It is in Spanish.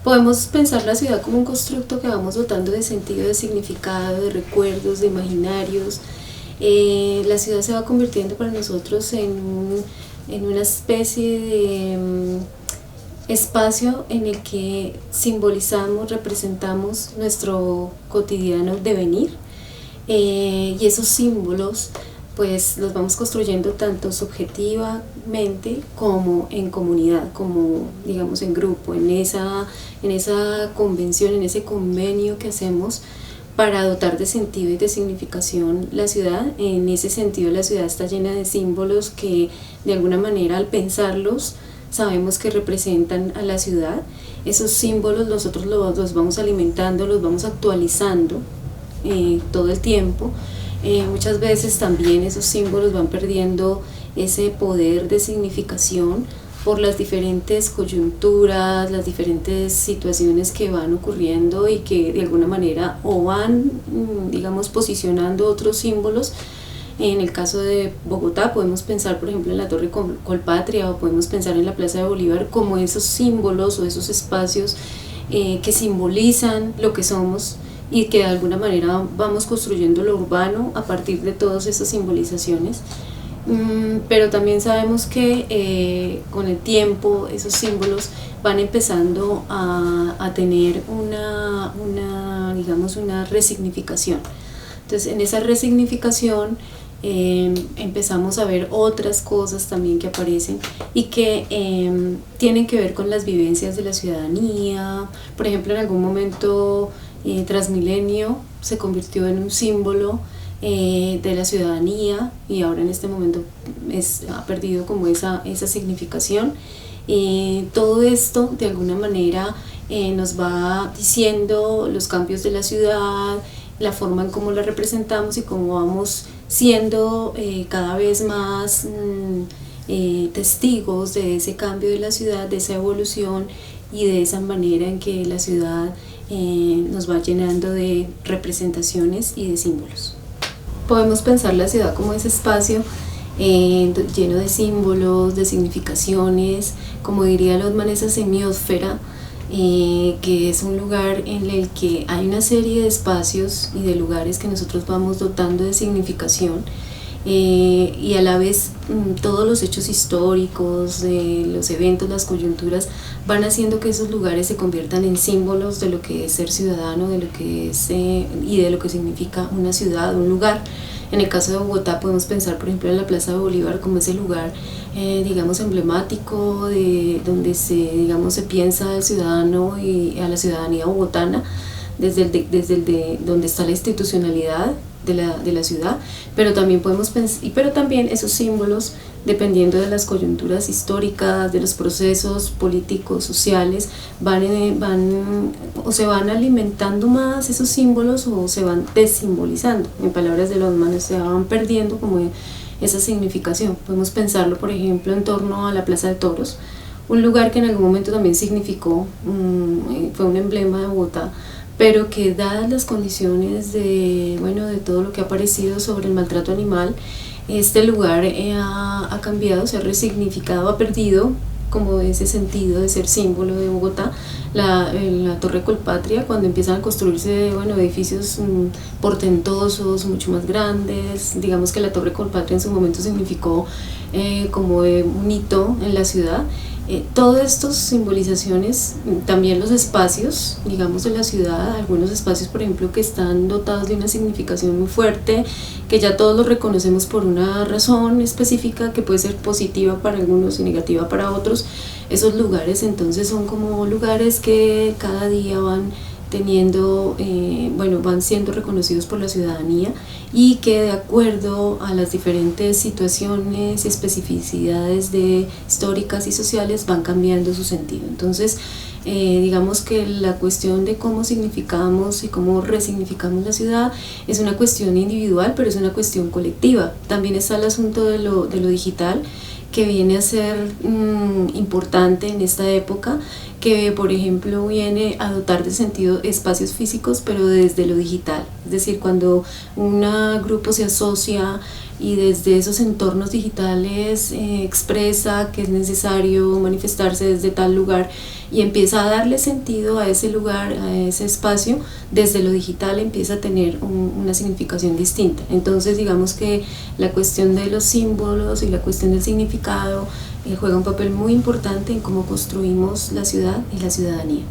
Podemos pensar la ciudad como un constructo que vamos dotando de sentido, de significado, de recuerdos, de imaginarios. La ciudad se va convirtiendo para nosotros en una especie de espacio en el que simbolizamos, representamos nuestro cotidiano devenir, y esos símbolos pues los vamos construyendo tanto subjetivamente como en comunidad, como digamos en grupo, en esa convención, en ese convenio que hacemos para dotar de sentido y de significación la ciudad. En ese sentido la ciudad está llena de símbolos que de alguna manera al pensarlos sabemos que representan a la ciudad. Esos símbolos nosotros los vamos alimentando, los vamos actualizando todo el tiempo. Muchas veces también esos símbolos van perdiendo ese poder de significación por las diferentes coyunturas, las diferentes situaciones que van ocurriendo y que de alguna manera o van, digamos, posicionando otros símbolos. En el caso de Bogotá podemos pensar por ejemplo en la Torre Colpatria, o podemos pensar en la Plaza de Bolívar como esos símbolos o esos espacios que simbolizan lo que somos y que de alguna manera vamos construyendo lo urbano a partir de todas esas simbolizaciones. Pero también sabemos que con el tiempo esos símbolos van empezando a tener digamos, una resignificación. Entonces en esa resignificación empezamos a ver otras cosas también que aparecen y que tienen que ver con las vivencias de la ciudadanía. Por ejemplo, en algún momento Transmilenio se convirtió en un símbolo de la ciudadanía y ahora en este momento ha perdido como esa significación. Todo esto de alguna manera nos va diciendo los cambios de la ciudad, la forma en cómo la representamos y cómo vamos siendo cada vez más testigos de ese cambio de la ciudad, de esa evolución y de esa manera en que la ciudad nos va llenando de representaciones y de símbolos. Podemos pensar la ciudad como ese espacio lleno de símbolos, de significaciones, como diría Lotman, esa semiósfera, que es un lugar en el que hay una serie de espacios y de lugares que nosotros vamos dotando de significación, y a la vez todos los hechos históricos, los eventos, las coyunturas van haciendo que esos lugares se conviertan en símbolos de lo que es ser ciudadano, de lo que es y de lo que significa una ciudad, un lugar. En el caso de Bogotá podemos pensar por ejemplo en la Plaza de Bolívar como ese lugar digamos emblemático donde se piensa al ciudadano y a la ciudadanía bogotana desde donde está la institucionalidad de la ciudad, pero también podemos pensar, pero también esos símbolos, dependiendo de las coyunturas históricas, de los procesos políticos, sociales, o se van alimentando más esos símbolos o se van desimbolizando, en palabras de Lotman, se van perdiendo como esa significación. Podemos pensarlo por ejemplo en torno a la Plaza de Toros, un lugar que en algún momento también significó, fue un emblema de Bogotá, pero que dadas las condiciones de todo lo que ha aparecido sobre el maltrato animal, este lugar ha cambiado, se ha resignificado, ha perdido como ese sentido de ser símbolo de Bogotá. La Torre Colpatria, cuando empiezan a construirse edificios portentosos, mucho más grandes, digamos que la Torre Colpatria en su momento significó como un hito en la ciudad. Todas estas simbolizaciones, también los espacios, digamos, de la ciudad, algunos espacios, por ejemplo, que están dotados de una significación muy fuerte, que ya todos los reconocemos por una razón específica que puede ser positiva para algunos y negativa para otros. Esos lugares entonces son como lugares que cada día van teniendo, van siendo reconocidos por la ciudadanía y que de acuerdo a las diferentes situaciones y especificidades históricas y sociales van cambiando su sentido. Entonces, digamos que la cuestión de cómo significamos y cómo resignificamos la ciudad es una cuestión individual, pero es una cuestión colectiva. También está el asunto de lo digital, que viene a ser importante en esta época, que por ejemplo viene a dotar de sentido espacios físicos pero desde lo digital, es decir, cuando un grupo se asocia y desde esos entornos digitales expresa que es necesario manifestarse desde tal lugar y empieza a darle sentido a ese lugar, a ese espacio, desde lo digital empieza a tener una significación distinta. Entonces digamos que la cuestión de los símbolos y la cuestión del significado juega un papel muy importante en cómo construimos la ciudad y la ciudadanía.